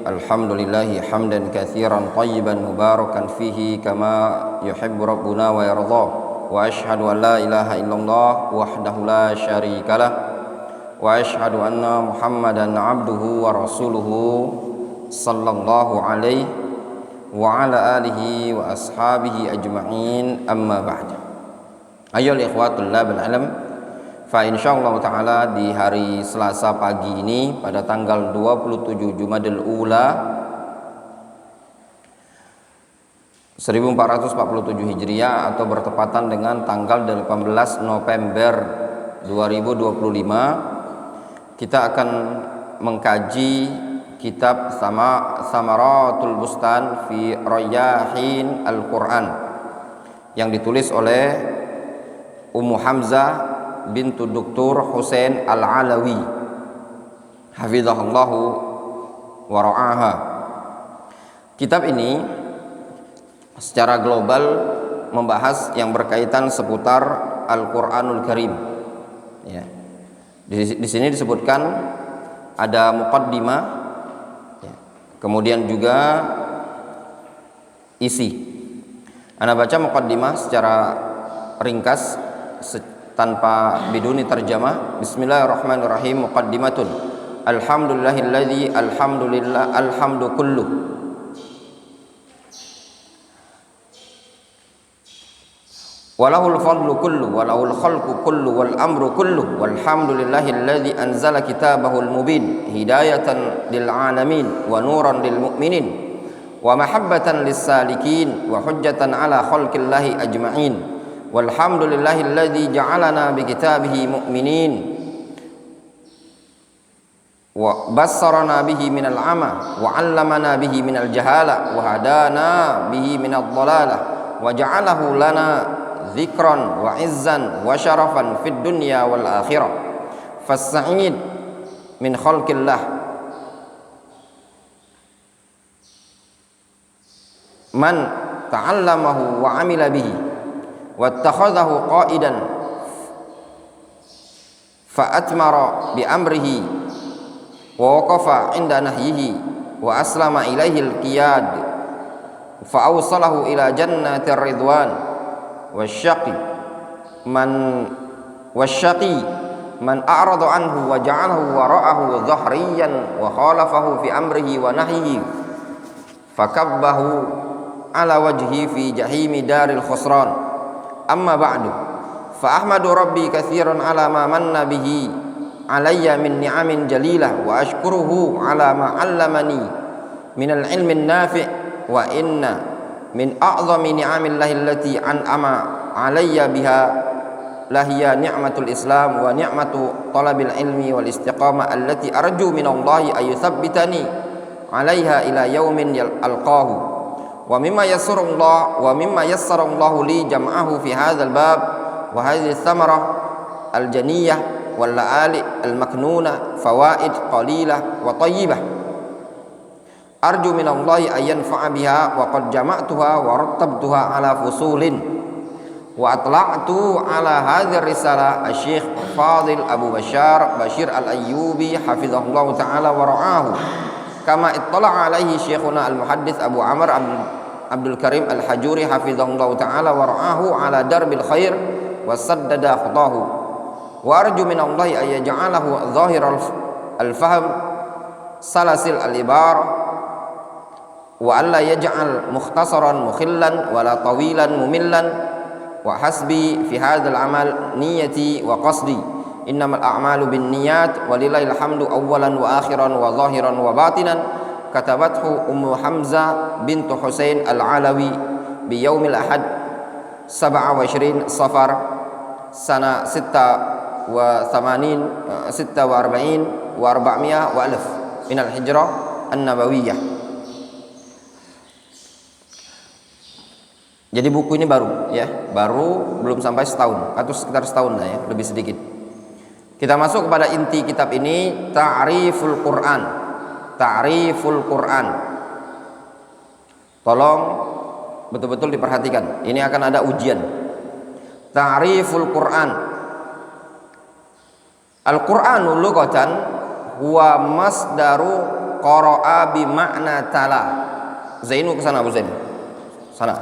Alhamdulillahi hamdan katsiran tayyiban mubarakan fihi kama yuhibbu rabbuna wa yarda. Wa asyhadu an la ilaha illallah wahdahu la syarikalah wa asyhadu anna Muhammadan abduhu wa rasuluhu sallallahu alaihi wa ala alihi wa ashabihi ajma'in, amma ba'd. Ayyuhal ikhwatul labal alam, fa insyaallah ta'ala di hari Selasa pagi ini pada tanggal 27 Jumadil Ula 1447 Hijriah atau bertepatan dengan tanggal 18 November 2025, kita akan mengkaji kitab Samaratul Bustan fi Rayahin Al-Quran yang ditulis oleh Ummu Hamzah bintu Dr. Husain Al-Alawi hafizahullahu wa ra'aha. Kitab ini secara global membahas yang berkaitan seputar Al-Qur'anul Karim. Ya. Di sini disebutkan ada muqaddimah, ya. Kemudian juga isi. Ana baca muqaddimah secara ringkas tanpa biduni terjemah. Bismillahirrahmanirrahim. Muqaddimatun. Alhamdulillahilladzi alhamdu kullu walahul fadlu kullu walahul khalqu kullu wal amru kullu walhamdulillahilladzi anzala kitabahul mubin hidayatan lil alamin wa nuran lil mu'minin wa mahabbatan lis salikin wa hujjatan ala khalqillahi ajma'in. Walhamdulillahilladzi ja'alana bi kitabihi mu'minin wa bassarana bihi minal ama wa 'allamana bihi minal jahala wa hadana bihi minadh dhalalah wa ja'alahu lana dzikran wa 'izzan wa syarafan fid dunya wal akhirah. Fas-sa'id min khalqillah man ta'allamahu wa 'amila bihi wattakhadhahu qa'idan fa'atmara bi amrihi wa waqafa 'inda nahyihi wa aslama ilaihi al-qiyad fa'awsalahu ila jannatir ridwan wasyaqi man a'rada anhu wa ja'alahu wara'ahu dhahriyan wa khalafahu fi amrihi wa nahyihi fakabbahu ala wajhi fi jahimi daril khusran. Amma ba'du, fa ahmadu rabbi katsiran ala ma manna bihi alayya min ni'amin jalilah wa ashkuruhu ala ma 'allamani min al-'ilmi an-nafi' wa inna min a'zami ni'amillahi allati an'ama alayya biha lahiya ni'matul islam wa ni'matu talabil ilmi wal istiqamah allati arju min Allahi ay yuthabbitani 'alaiha ila yaumin alqahu. Wa mimma yassara Allah li jam'ahu fi hadzal bab wa hadhihi thamara al-janiyah wal la'ali al-maknuna fawaid qalilah wa tayyibah arju min Allah ay yanfa'a biha wa qad jama'tuha wa rattabtuha ala fusulin wa atla'tu ala hadhihi risalah asy-syekh Fadil Abu Bashir Al-Ayyubi hafizahullah ta'ala wa ra'ahu kama ittala'a alaihi syekhuna al-muhaddits Abu Amr Abdul Karim Al-Hajuri hafizahullah ta'ala wa ra'ahu ala darbil khair wa saddada khutahu wa arju min Allah ay yaj'alahu zahir al-fahm salasil al-ibar wa alla yaj'al mukhtasaran mukhillan wa la tawilan mumillan wa hasbi fi hadzal amal niyyati wa qasdi. Innamal a'malu binniyat walillahil hamdu awwalan wa akhiran wa zahiran wa batinan. Katabathu Ummu Hamzah bintu Husain Al-Alawi bi yaumil ahad 27 Safar sana 46 wa 400 wa alf min al-hijrah an-nabawiyah. Jadi buku ini baru, ya, baru belum sampai setahun atau sekitar setahun lah, ya, lebih sedikit. Kita masuk kepada inti kitab ini, Ta'riful Quran. Ta'riful Quran. Tolong betul-betul diperhatikan. Ini akan ada ujian. Ta'riful Quran. Al-Qur'anu lughatan huwa masdaru qara'a bi makna tala. Zainu ke sana, Abu Zain. Sana.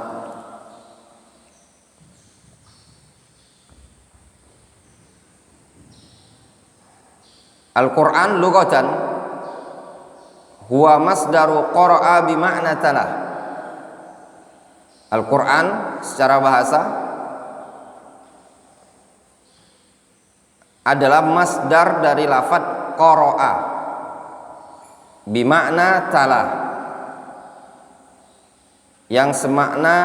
Al-Qur'an lughatan huwa masdaru qara'a bi makna tala. Al-Qur'an secara bahasa adalah masdar dari lafadz qara'a bimakna tala, yang semakna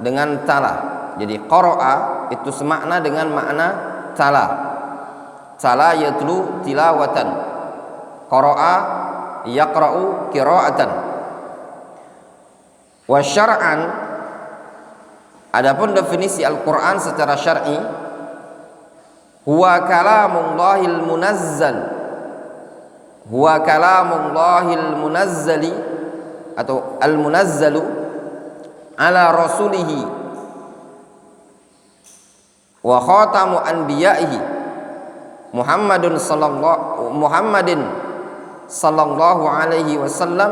dengan tala. Jadi qara'a itu semakna dengan makna tala. Tala yatlu tilawatan, qara'a yaqra'u qira'atan. Wa syar'an, adapun definisi Al-Qur'an secara syar'i, huwa kalamullahil munazzal, huwa kalamullahil munazzali atau al-munazzalu ala rasulihi wa khatamu anbiya'ihi Muhammadin sallallahu alaihi wasallam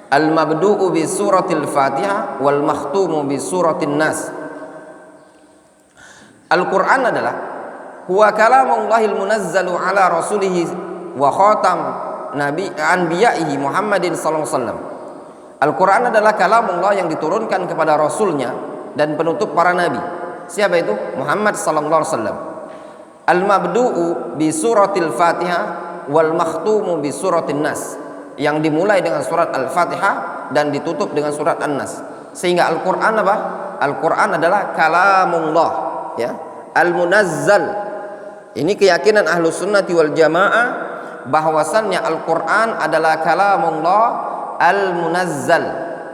al-mabdu'u bi suratil Fatihah wal makhtumu bi suratin Nas. Al-Qur'an adalah huwa kalamullahil munazzalu ala rasulihi wa khatam nabi anbiya'ihi Muhammadin sallallahu alaihi wasallam. Al-Qur'an adalah kalamullah yang diturunkan kepada rasulnya dan penutup para nabi. Siapa itu? Muhammad sallallahu alaihi wasallam. Al-mabdu'u bi suratil Fatihah wal makhtumu bi suratin Nas, yang dimulai dengan surat Al-Fatihah dan ditutup dengan surat An-Nas. Sehingga Al-Qur'an apa? Al-Qur'an adalah kalamullah, ya, al-munazzal. Ini keyakinan Ahlus Sunnati wal Jamaah bahwasannya Al-Qur'an adalah kalamullah al-munazzal.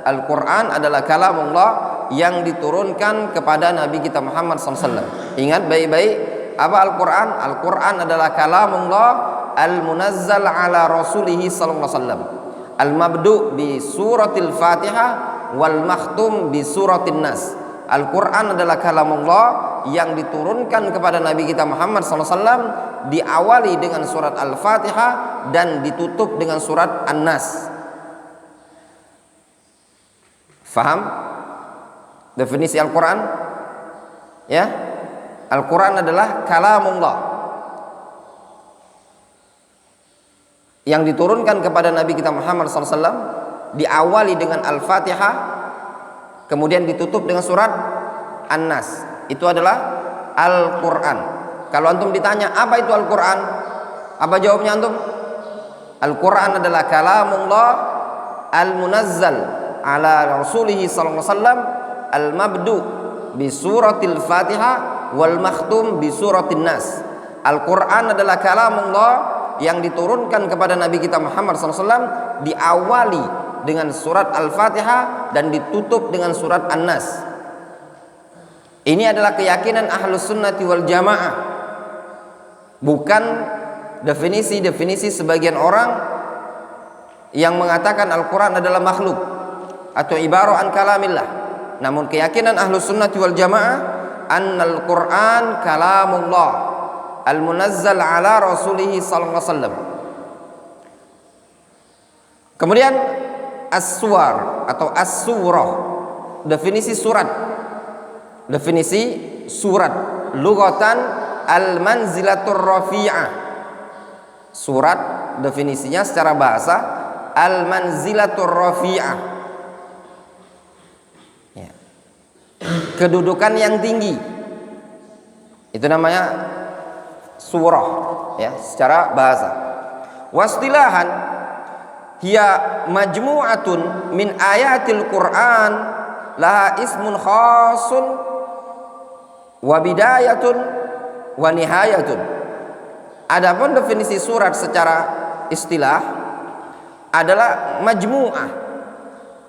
Al-Qur'an adalah kalamullah yang diturunkan kepada Nabi kita Muhammad SAW. Ingat baik-baik, apa Al-Qur'an? Al-Qur'an adalah kalamullah al-munazzal ala rasulihi sallallahu alaihi wasallam. Al-mabdu' bi suratil Fatihah wal makhtum bi suratin Nas. Al-Qur'an adalah kalamullah yang diturunkan kepada Nabi kita Muhammad SAW, diawali dengan surat Al-Fatihah dan ditutup dengan surat An-Nas. Faham definisi Al-Quran? Ya, Al-Quran adalah kalamullah yang diturunkan kepada Nabi kita Muhammad SAW, diawali dengan Al-Fatihah, kemudian ditutup dengan surat An-Nas. Itu adalah Al-Quran. Kalau antum ditanya apa itu Al-Quran, apa jawabnya antum? Al-Quran adalah kalamullah al-munazzal ala rasulihi sallallahu alaihi wasallam, al-mabdu bi suratil Fatihah wal makhtum bi suratin Nas. Al-Quran adalah kalamullah yang diturunkan kepada Nabi kita Muhammad SAW, diawali dengan surat Al-Fatihah dan ditutup dengan surat An-Nas. Ini adalah keyakinan Ahlus Sunnati wal Jamaah, bukan definisi-definisi sebagian orang yang mengatakan Al-Quran adalah makhluk atau ibarah an kalamillah. Namun keyakinan Ahlus Sunnati wal Jamaah annal Quran kalamullah al-munazzal ala rasulihi sallallahu alaihi wasallam. Kemudian as-suwar atau as-surah, definisi surat. Definisi surat lughatan al-manzilatur rafi'ah. Surat definisinya secara bahasa al-manzilatur rafi'ah, ya, kedudukan yang tinggi. Itu namanya surah, ya, secara bahasa. Wastilahan hiya majmu'atun min ayatil Qur'an laha ismun khasun wa bidayatun wa nihayatun. Adapun definisi surat secara istilah adalah majmu'ah.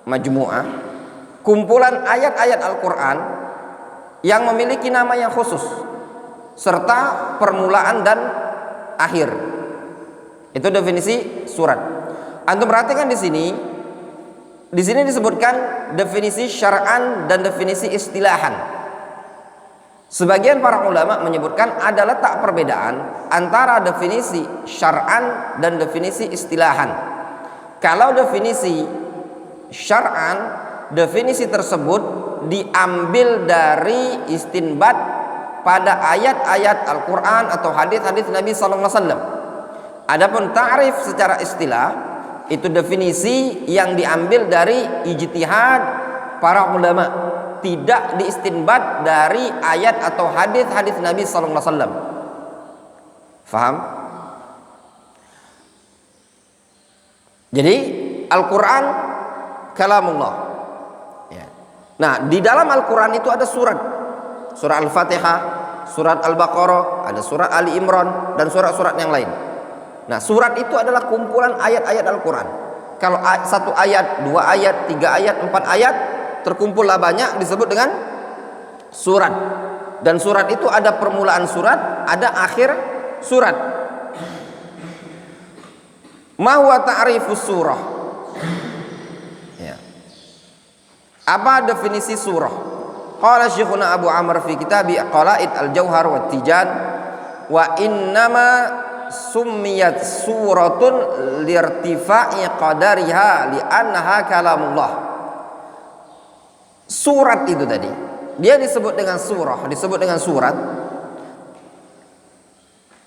Majmu'ah, kumpulan ayat-ayat Al-Qur'an yang memiliki nama yang khusus serta permulaan dan akhir. Itu definisi surat. Antum perhatikan di sini disebutkan definisi syar'an dan definisi istilahan. Sebagian para ulama menyebutkan ada letak perbedaan antara definisi syar'an dan definisi istilahan. Kalau definisi syar'an, definisi tersebut diambil dari istinbat pada ayat-ayat Al-Quran atau hadis-hadis Nabi sallallahu alaihi wasallam. Adapun ta'rif secara istilah itu definisi yang diambil dari ijtihad para ulama, tidak diistinbat dari ayat atau hadis-hadis Nabi sallallahu alaihi wasallam. Faham? Jadi Al-Quran kalamullah. Ya. Nah, di dalam Al-Quran itu ada surat Al-Fatihah, surat Al-Baqarah, ada surat Ali Imran, dan surat-surat yang lain. Nah, surat itu adalah kumpulan ayat-ayat Al-Quran. Kalau satu ayat, 2 ayat, 3 ayat, 4 ayat, terkumpullah banyak, disebut dengan surat. Dan surat itu ada permulaan surat, ada akhir surat. Ma huwa ta'rifus surah? Ya. Apa definisi surah? Qala Syekhuna Abu Amr fi kitabi Qala'id al-Jauhar wa Tijan, wa innama summiyat suratun lirtifa'i qadariha li'annaha kalamullah. Surat itu tadi, dia disebut dengan surah, disebut dengan surat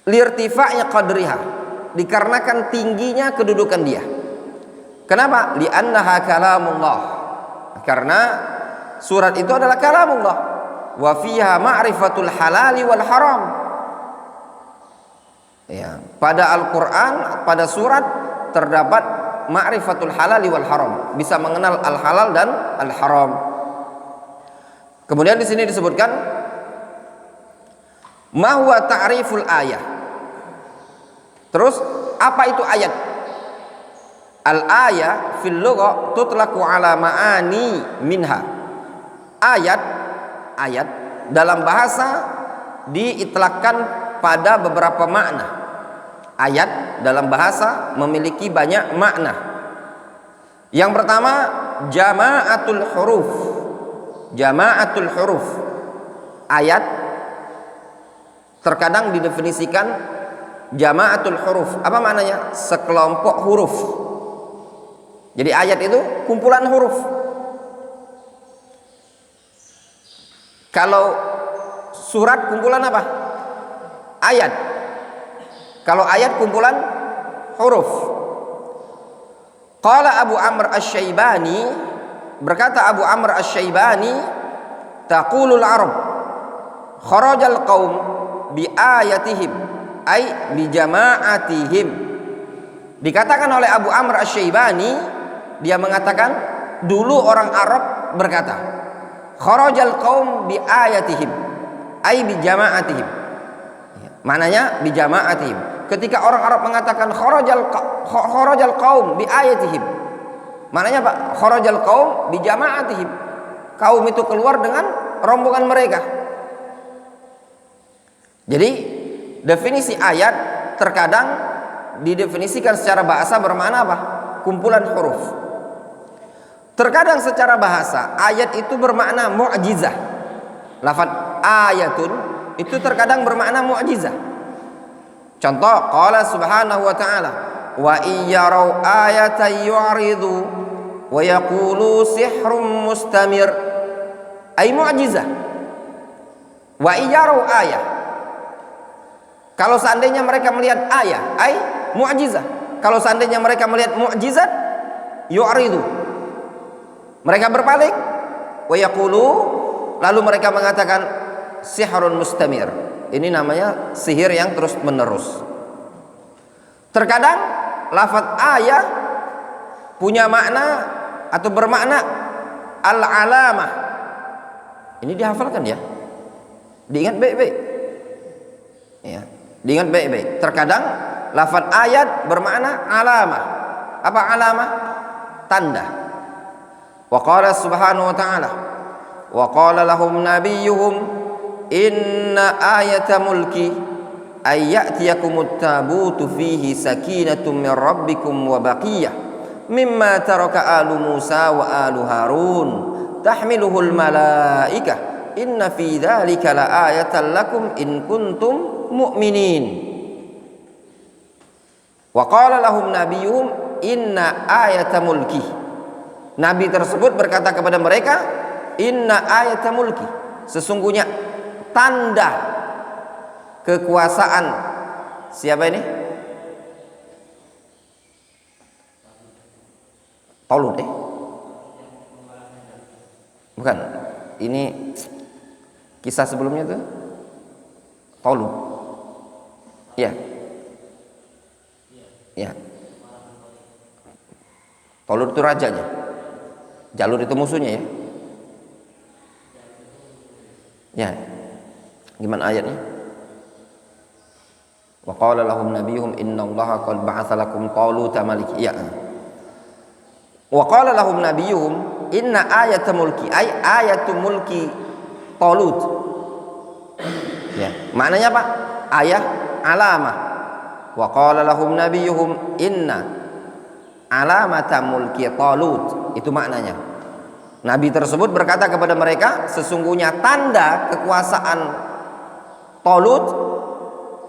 lirtifa'i qadriha, dikarenakan tingginya kedudukan dia. Kenapa? Li'annaha kalamullah, karena surat itu adalah kalamullah. Wa fiha ma'rifatul halali wal haram. Ya, pada Al-Quran, pada surat terdapat ma'rifatul halali wal haram, bisa mengenal al-halal dan al-haram. Kemudian di sini disebutkan ma huwa ta'riful ayah. Terus apa itu ayat? Al-ayah fil lugha tutlaqu ala ma'ani minha. Ayat dalam bahasa diitlakkan pada beberapa makna. Ayat dalam bahasa memiliki banyak makna. Yang pertama, jama'atul huruf. Jama'atul huruf. Ayat terkadang didefinisikan jama'atul huruf. Apa maknanya? Sekelompok huruf. Jadi ayat itu kumpulan huruf. Kalau surat kumpulan apa? Ayat. Kalau ayat kumpulan huruf. Qala Abu Amr Asy-Syaibani, berkata Abu Amr Asy-Syaibani, taqulul Arab kharajal qaum bi ayatihim ay bi jama'atihim. Dikatakan oleh Abu Amr Asy-Syaibani, dia mengatakan dulu orang Arab berkata, kharajal qaum bi ayatihim ay bi jama'atihim. Maknanya bi jama'atihim. Ketika orang Arab mengatakan kharajal qaum bi ayatihim, maknanya Pak, kharajal qaum bi jama'atihim. Kaum itu keluar dengan rombongan mereka. Jadi definisi ayat terkadang didefinisikan secara bahasa bermakna apa? Kumpulan huruf. Terkadang secara bahasa ayat itu bermakna mu'jizah. Lafaz ayatun itu terkadang bermakna mu'jizah. Contoh, qala subhanahu wa ta'ala, wa iyyarau ayatan yu'ridu wa yaqulu sihrun mustamir, ay mu'jizah. Wa iyyarau ayah, kalau seandainya mereka melihat ayah, ay mu'jizah. Kalau seandainya mereka melihat mu'jizat, yu'ridu, mereka berpaling, wa yaqulu, lalu mereka mengatakan sihrun mustamir, ini namanya sihir yang terus menerus. Terkadang lafaz ayah punya makna atau bermakna al-alamah. Ini dihafalkan ya, diingat baik-baik ya, diingat baik-baik. Terkadang lafaz ayat bermakna alamah. Apa alamah? Tanda. Wa qala subhanahu wa ta'ala, wa qala lahum nabiyyuhum inna ayata mulki ay ya'tiyakumut tabutu fihi sakinatun min rabbikum wa baqiyah mimma taraka alu Musa wa alu Harun tahmiluhul malaikah inna fi dzalika la ayatan lakum in kuntum mu'minin. Wa qala lahum nabiyyuhum inna ayata mulki. Nabi tersebut berkata kepada mereka, inna ayata mulki, sesungguhnya tanda kekuasaan siapa ini? Talut bukan, ini kisah sebelumnya tuh Talut. Ya. Ya. Talut itu rajanya. Jalut itu musuhnya ya. Ya. Gimana ayatnya? Wa qala lahum nabiyuhum innallaha qad ba'atsa lakum taluta malika. Ya. Wa qala lahum nabiyuhum inna ayata mulki ay ayatu mulki Talut. Ya, maknanya apa? Ayah alamah. Wa qala lahum nabiyuhum inna alamata mulki Talut. Itu maknanya. Nabi tersebut berkata kepada mereka, sesungguhnya tanda kekuasaan Talut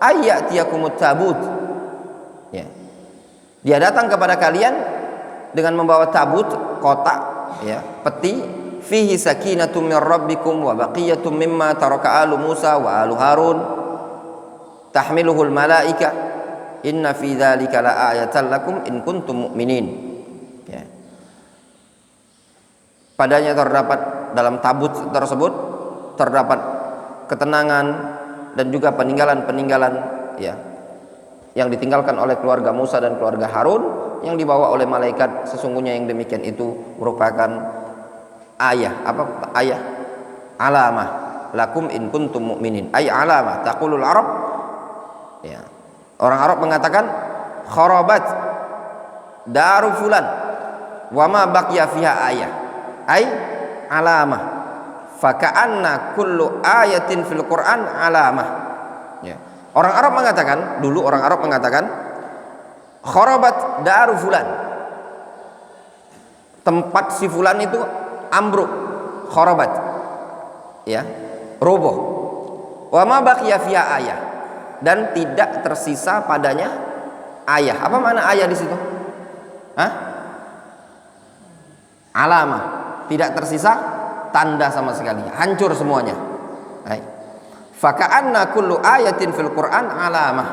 ayyatiyakumut tabut. Ya. Dia datang kepada kalian dengan membawa tabut, kotak, ya, peti, fihi sakinatum min rabbikum wa baqiyatum mimma taraka alu Musa wa alu Harun tahmiluhul malaika inna fi dzalika la ayatan lakum in kuntum mu'minin. Ya. Padanya terdapat, dalam tabut tersebut terdapat ketenangan dan juga peninggalan-peninggalan, ya, yang ditinggalkan oleh keluarga Musa dan keluarga Harun yang dibawa oleh malaikat. Sesungguhnya yang demikian itu merupakan ayah, apa ayah? Alamah lakum in kuntum mu'minin. Ay alamah taqulul Arab. Ya. Orang Arab mengatakan kharabat daru fulan wa ma baqiya fiha ayah. Ay alamah. Faka'anna kullu ayatin fil Qur'an alamah. Ya. Orang Arab mengatakan, dulu orang Arab mengatakan kharabat daru fulan, tempat si fulan itu ambruk, kharabat, ya, roboh. Wa ma baqiya fiha ayah, dan tidak tersisa padanya ayah. Apa makna ayah di situ? Hah? Alamah, tidak tersisa tanda sama sekali, hancur semuanya. Hai. Faka'anna kullu ayatin fil Qur'an alamah.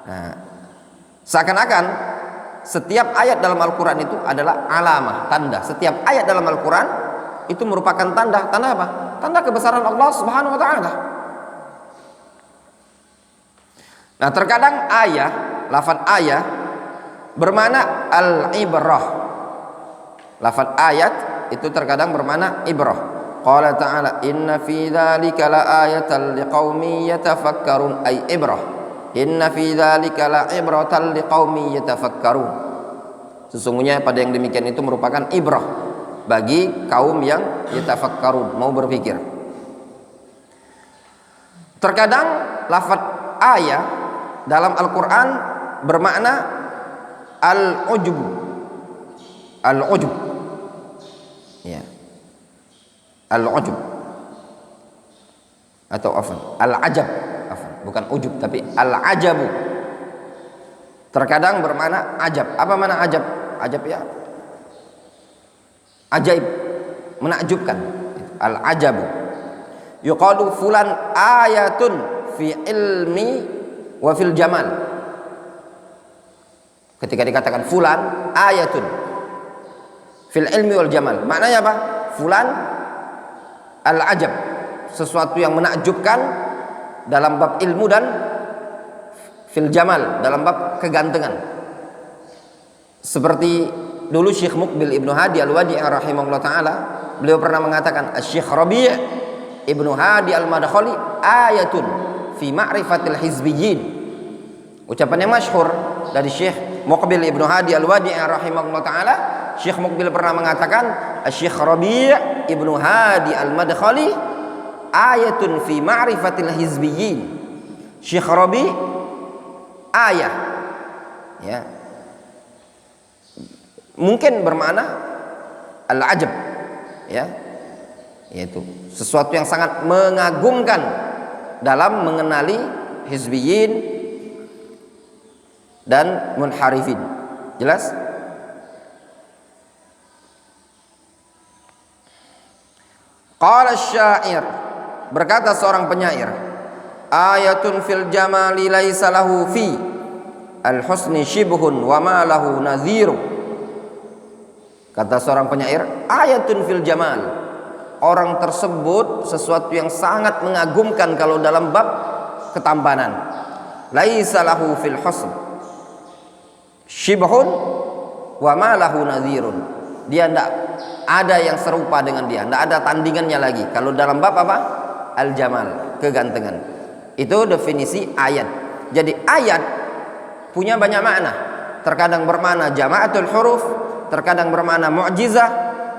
Nah, seakan-akan setiap ayat dalam Al-Quran itu adalah alamah, tanda. Setiap ayat dalam Al-Quran itu merupakan tanda. Tanda apa? Tanda kebesaran Allah Subhanahu wa ta'ala. Nah, terkadang ayah, lafaz ayah bermakna al-ibrah. Lafaz ayat itu terkadang bermakna ibrah. Qala ta'ala inna fi dzalika laayatan liqaumin yatafakkarun, ay ibrah. Inna fi dzalika la'ibratan liqaumin yatafakkarun. Sesungguhnya pada yang demikian itu merupakan ibrah bagi kaum yang yatafakkarun, mau berpikir. Terkadang lafaz ayah dalam Al-Qur'an bermakna al-ujub. Al-ujub. Ya. Al-ujub atau al-ajab, bukan ujub tapi al-ajabu. Terkadang bermakna ajab. Apa makna ajab? Ajab ya ajaib, menakjubkan. Al-ajabu. Yuqalu fulan ayatun fi ilmi wa fil jamal. Ketika dikatakan fulan ayatun fil ilmi wal jamal, maknanya apa? Fulan al-ajab, sesuatu yang menakjubkan dalam bab ilmu, dan fil jamal, dalam bab kegantengan. Seperti dulu Syekh Muqbil Ibnu Hadi Al-Wadi'i rahimahullah ta'ala, beliau pernah mengatakan Syekh Rabi' Ibnu Hadi Al-Madkhali ayatun fi ma'rifatil hizbiyyin. Ucapan yang masyhur dari Syekh Muqbil Ibnu Hadi Al-Wadi'i rahimahullah ta'ala. Syekh Muqbil pernah mengatakan Syekh Rabi' Ibnu Hadi Al-Madkhali ayatun fi ma'rifatil hizbiyyin. Syekh Rabi' ayah, ya, mungkin bermakna al-ajab, ya, yaitu sesuatu yang sangat mengagumkan dalam mengenali hizbiyyin dan munharifin. Jelas? Qala asy-syair, berkata seorang penyair, ayatun fil jamali laisa lahu fi al-husni shibhun wa ma lahu nadhiru. Kata seorang penyair, ayatun fil jamal, orang tersebut sesuatu yang sangat mengagumkan kalau dalam bab ketampanan. Laisa lahu fil husn shibhun wa ma lahu nadhirun. Dia tidak ada yang serupa dengan dia, tidak ada tandingannya lagi kalau dalam bab apa? Al-jamal, kegantengan. Itu definisi ayat. Jadi ayat punya banyak makna. Terkadang bermakna jama'atul huruf, terkadang bermakna mu'jizah,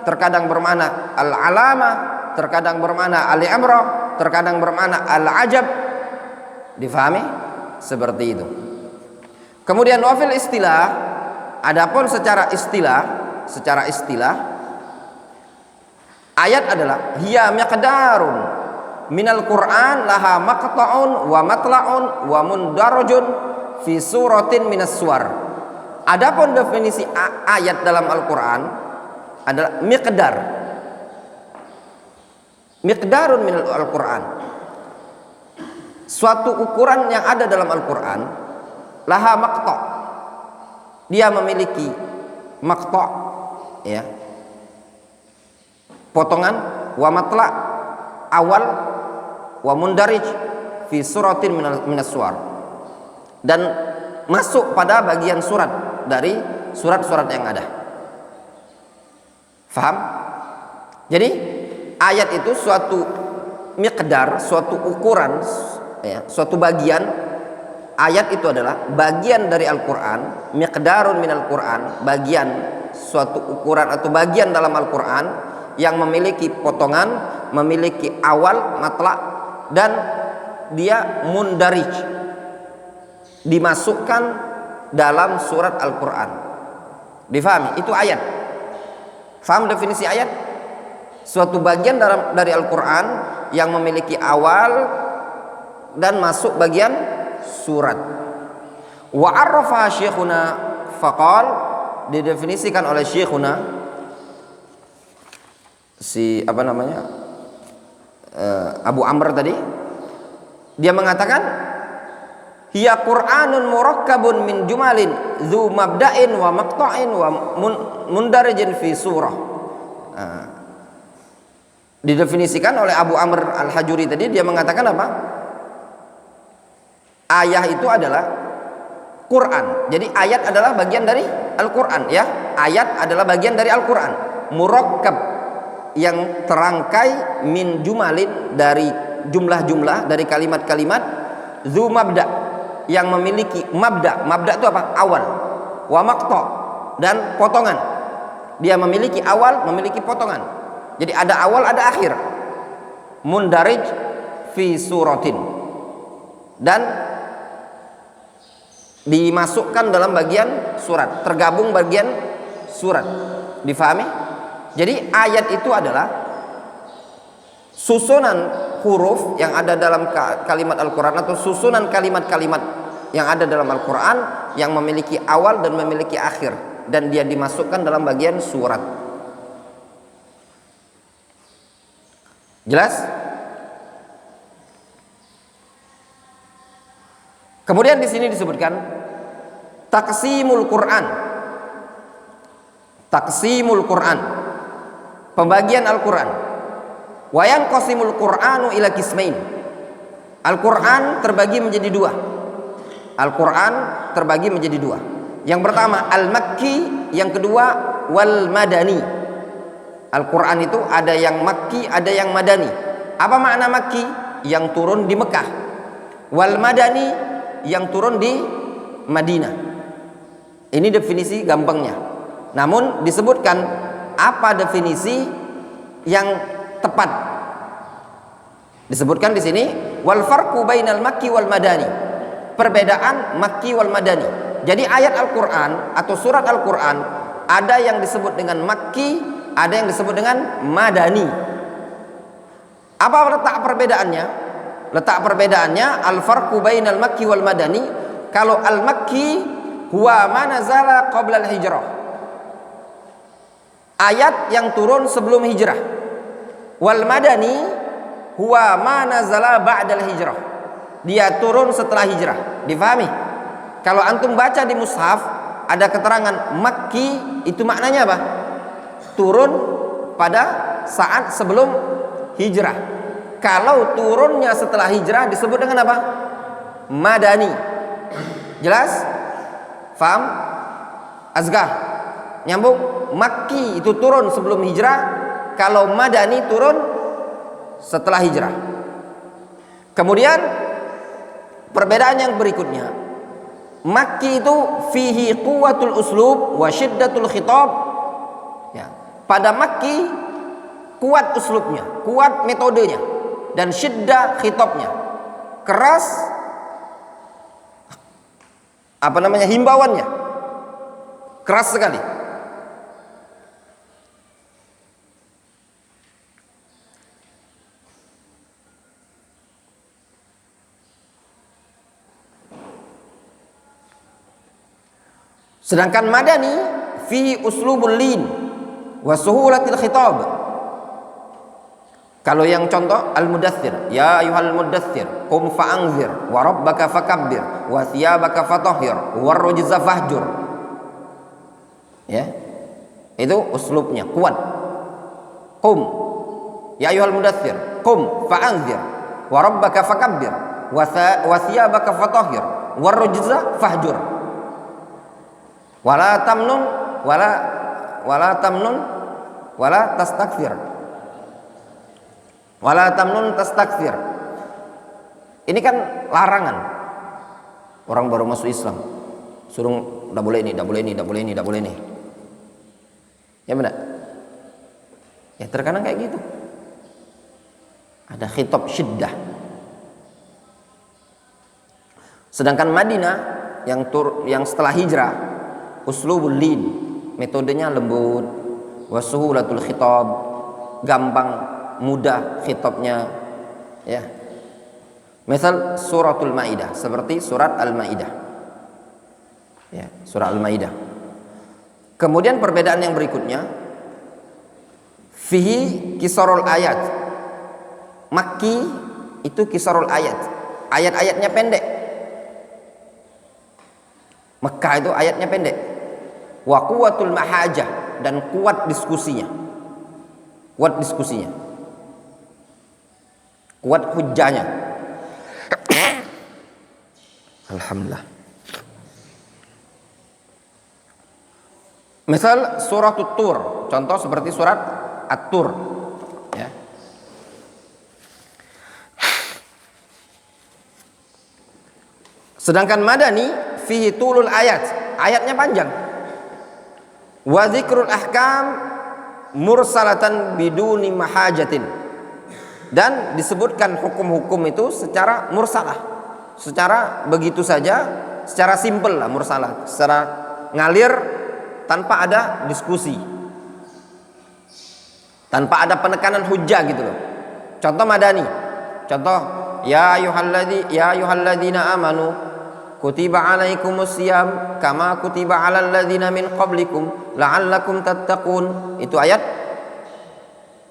terkadang bermakna al-alamah, terkadang bermakna al-amrah, terkadang bermakna al-ajab. Difahami? Seperti itu. Kemudian wafil istilah, adapun secara istilah ayat adalah hiya miqdarun minal Qur'an laha maqta'un wa matla'un wa mundarajun fi suratin minas suwar. Adapun definisi ayat dalam Al-Qur'an adalah miqdarun minal Al-Qur'an, suatu ukuran yang ada dalam Al-Qur'an. Laha maqta', dia memiliki maqta', ya, potongan, wa matla', awal, wa mundarij fi suratin minas suwar, dan masuk pada bagian surat dari surat-surat yang ada. Faham? Jadi ayat itu suatu miqdar, suatu ukuran, ya, suatu bagian. Ayat itu adalah bagian dari Al-Quran, miqdarun minal Quran, bagian, suatu ukuran atau bagian dalam Al-Quran yang memiliki potongan, memiliki awal, matla', dan dia mundarij, dimasukkan dalam surat Al-Quran. Difahami? Itu ayat. Faham definisi ayat? Suatu bagian dari Al-Quran yang memiliki awal dan masuk bagian surat. Wa arrafa syekhuna faqal, didefinisikan oleh syekhuna Abu Amr tadi, dia mengatakan hiya Qur'anun murakkabun min jumalin dzu mabda'in wa maqta'in wa mundarijin fi surah. Didefinisikan oleh Abu Amr Al-Hajuri tadi, dia mengatakan apa? Ayat itu adalah Quran. Jadi ayat adalah bagian dari Al-Quran, ya. Ayat adalah bagian dari Al-Quran. Murakkab, yang terangkai, min jumalin, dari jumlah-jumlah, dari kalimat-kalimat, zu mabda, yang memiliki mabda. Mabda itu apa? Awal. Wa maqta, dan potongan. Dia memiliki awal, memiliki potongan. Jadi ada awal, ada akhir. Mundarij fi suratin, dan dimasukkan dalam bagian surat, tergabung bagian surat. Difahami? Jadi ayat itu adalah susunan huruf yang ada dalam kalimat Al-Quran, atau susunan kalimat-kalimat yang ada dalam Al-Quran yang memiliki awal dan memiliki akhir, dan dia dimasukkan dalam bagian surat. Jelas? Kemudian di sini disebutkan taqsimul Quran. Taqsimul Quran, pembagian Al-Quran. Wa yanqasimul Qur'anu ila qismain. Al-Quran terbagi menjadi dua. Al-Quran terbagi menjadi dua. Yang pertama al-Makki, yang kedua wal Madani. Al-Quran itu ada yang Makki, ada yang Madani. Apa makna Makki? Yang turun di Mekah. Wal Madani, yang turun di Madinah. Ini definisi gampangnya. Namun disebutkan apa definisi yang tepat. Disebutkan di sini wal farqu bainal makki wal madani. Perbedaan makki wal madani. Jadi ayat Al-Qur'an atau surat Al-Qur'an ada yang disebut dengan makki, ada yang disebut dengan madani. Apa letak perbedaannya? Letak perbedaannya al-farqu bainal makki wal madani. Kalau al-makki huwa ma nazala qabla al-hijrah, ayat yang turun sebelum hijrah. Wal madani huwa ma nazala ba'dal hijrah. Dia turun setelah hijrah. Difahami? Kalau antum baca di mushaf ada keterangan Makki, itu maknanya apa? Turun pada saat sebelum hijrah. Kalau turunnya setelah hijrah disebut dengan apa? Madani. Jelas? Faham? Azgar? Nyambung? Makki itu turun sebelum hijrah. Kalau Madani turun setelah hijrah. Kemudian perbedaan yang berikutnya, Makki itu fihi quwwatul uslub wa syiddatul khitab. Ya, pada Makki kuat uslubnya, kuat metodenya, dan syiddah khitabnya, keras himbauannya, keras sekali. Sedangkan Madani fihi uslubul lin wa suhulatil khitab. Kalau yang contoh Al-Mudaththir, ya ayyuhal mudaththir qum fa'anzir wa rabbaka fakabbir wa thiyabaka fatahhir war rujza fahjur. Ya. Itu uslubnya kuat. Qum ya ayyuhal mudaththir qum fa'anzir wa rabbaka fakabbir wa thiyabaka fatahhir war rujza fahjur. Wala tamnun wala tastakthir. Wala tamnun tastakthir. Ini kan larangan. Orang baru masuk Islam suruh enggak boleh ini, enggak boleh ini, enggak boleh ini, enggak boleh ini. Ya benar? Ya terkadang kayak gitu. Ada khitab syiddah. Sedangkan Madinah yang setelah hijrah uslubul lin, metodenya lembut, wasuhulatul khitab, gampang, mudah khitabnya, ya. Misal suratul Maidah, seperti surat Al-Maidah. Ya, surah Al-Maidah. Kemudian perbedaan yang berikutnya, fihi kisarul ayat. Makki itu kisarul ayat. Ayat-ayatnya pendek. Mekah itu ayatnya pendek. Wa quwwatul mahajah, dan kuat diskusinya. Kuat diskusinya. Kuat hujjahnya. Alhamdulillah. Misal surat Tur, contoh seperti surat At-Tur, ya. Sedangkan Madani fihi tulul ayat, ayatnya panjang. Wa dzikrul ahkam mursalatan biduni mahajatin, dan disebutkan hukum-hukum itu secara mursalah, secara begitu saja, secara simpel lah, mursalah, secara ngalir tanpa ada diskusi, tanpa ada penekanan hujjah gitu loh. Contoh Madani, contoh ya ayyuhalladzina amanu kutiba alaikumusiyam kama kutiba alal ladzina min qablikum la'allakum tattaqun. Itu ayat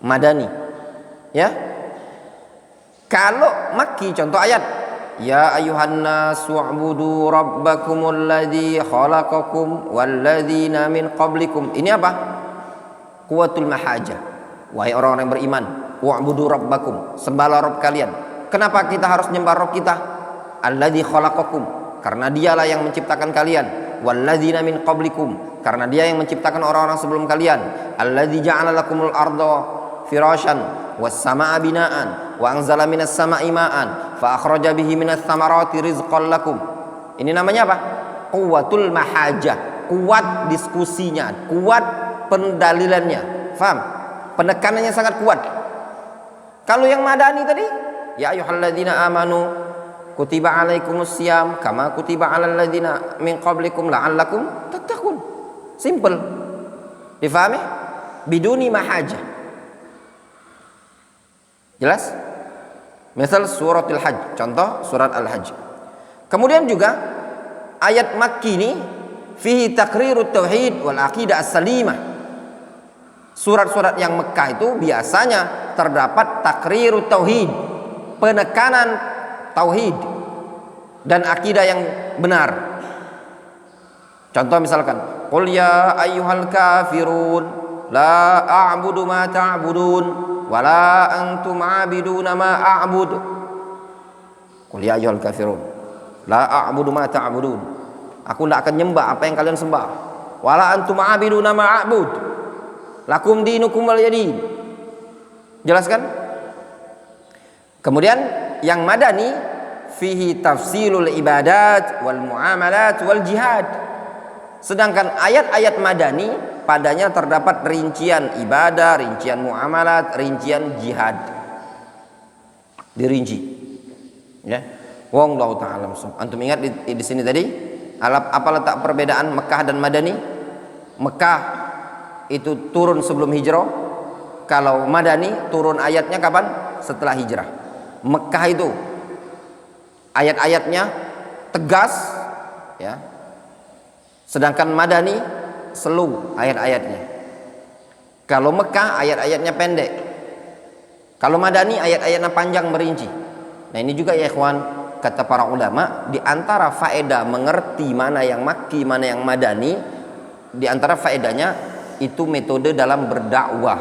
Madani, ya. Kalau Makki contoh ayat ya ayyuhan nasu u'budu rabbakumul ladzi khalaqakum wal ladzina min qablikum. Ini apa? Quwwatul mahajah. Wahai orang-orang yang beriman, wa'budu rabbakum, sembahlah Rabb kalian. Kenapa kita harus nyembah Rabb kita? Alladzi khalaqakum, karena dialah yang menciptakan kalian. Walladzina min qablikum, karena dia yang menciptakan orang-orang sebelum kalian. Alladzi ja'ala lakumul arda firasyan was samaa binaan wa anzala minas samaa'i ma'an fa akhraja bihi minas thamarati rizqan lakum. Ini namanya apa? Quwwatul mahajah, kuat diskusinya, kuat pendalilannya. Faham? Penekanannya sangat kuat. Kalau yang Madani tadi, ya ayyuhalladzina amanu kutiba alaikumusiyam kama kutiba alal ladzina min qablikum la'allakum tattaqun. Simple. Difahami? Biduni mahajah. Jelas? Misal suratul Hajj, contoh surat Al-Hajj. Kemudian juga ayat Makki ini fihi taqrirut tauhid wal aqidah as-salimah. Surat-surat yang Mekah itu biasanya terdapat takrirut tauhid, penekanan tauhid dan akidah yang benar. Contoh misalkan, qul ya ayyuhal kafirun la a'budu ma ta'budun wa la antum 'abiduna ma a'bud. Qul ya ayyuhal kafirun la a'budu ma ta'budun. Aku tidak akan nyembah apa yang kalian sembah. Wa la antum 'abiduna ma a'bud. Lakum dinukum waliyadin. Jelas kan? Kemudian yang madani fihi tafsilul ibadat wal muamalat wal jihad. Sedangkan ayat-ayat madani padanya terdapat rincian ibadah, rincian muamalat, rincian jihad. Dirinci. Ya. Wallahu ta'ala. Antum ingat di sini tadi apa letak perbedaan Mekah dan Madani? Mekah itu turun sebelum hijrah. Kalau Madani turun ayatnya kapan? Setelah hijrah. Mekah itu ayat-ayatnya tegas, ya. Sedangkan Madani slow ayat-ayatnya. Kalau Mekah ayat-ayatnya pendek. Kalau Madani ayat-ayatnya panjang merinci. Nah ini juga ya ikhwan, kata para ulama, di antara faedah mengerti mana yang Makki, mana yang Madani, di antara faedahnya itu metode dalam berdakwah.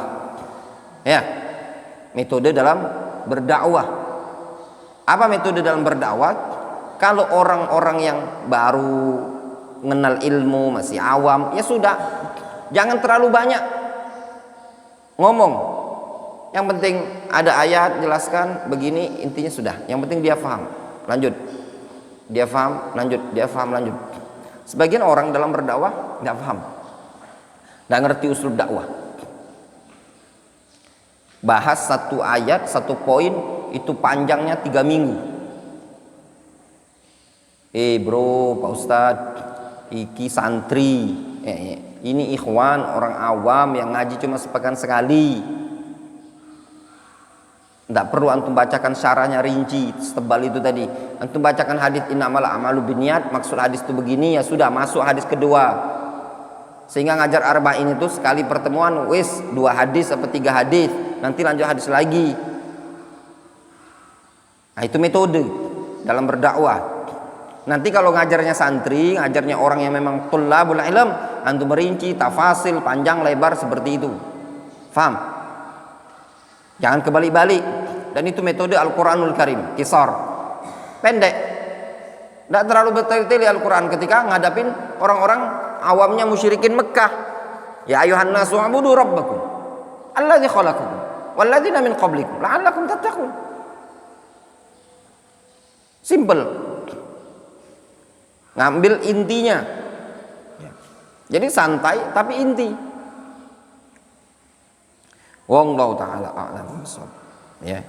Ya. Metode dalam berdakwah. Apa metode dalam berdakwah? Kalau orang-orang yang baru mengenal ilmu, masih awam, ya sudah, jangan terlalu banyak ngomong. Yang penting ada ayat jelaskan begini, intinya sudah. Yang penting dia paham, lanjut. Dia paham, lanjut. Dia paham, lanjut. Sebagian orang dalam berdakwah nggak paham, nggak ngerti usul dakwah. Bahas satu ayat, satu poin itu panjangnya 3 minggu. Bro, Pak Ustadz, iki santri, ini ikhwan orang awam yang ngaji cuma sepekan sekali. Tidak perlu antum bacakan syarahnya rinci setebal itu tadi. Antum bacakan hadis innamal a'malu binniyat, maksud hadis itu begini, ya sudah, masuk hadis kedua. Sehingga ngajar arba'in itu sekali pertemuan wis 2 hadis atau 3 hadis, nanti lanjut hadis lagi. Nah itu metode dalam berdakwah. Nanti kalau ngajarnya santri, ngajarnya orang yang memang tullabul ilm, antum merinci, tafasil, panjang lebar seperti itu. Faham? Jangan kebalik-balik. Dan itu metode Al-Quranul Karim, kisar, pendek. Tidak terlalu bertele-tele Al-Quran ketika ngadapin orang-orang awamnya musyrikin Mekah. Ya ayuhan nasu ubudu rabbakum alladzi khalaqakum walladzina min qablikum la'allakum tattaqun. Simple. Ngambil intinya. Jadi santai tapi inti. Wallahu ta'ala a'lam. Ya.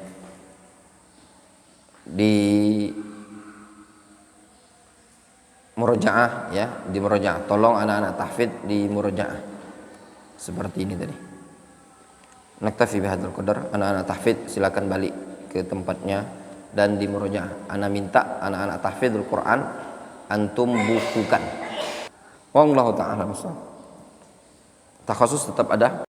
Di murojaah, ya, di murojaah. Tolong anak-anak tahfidz di murojaah. Seperti ini tadi. Naktafi bihadzal qadar. Anak-anak tahfidz silakan balik ke tempatnya dan di murojaah. Ana minta anak-anak tahfidzul Quran antum bukukan. Wallahu ta'ala. Takhasus tetap ada.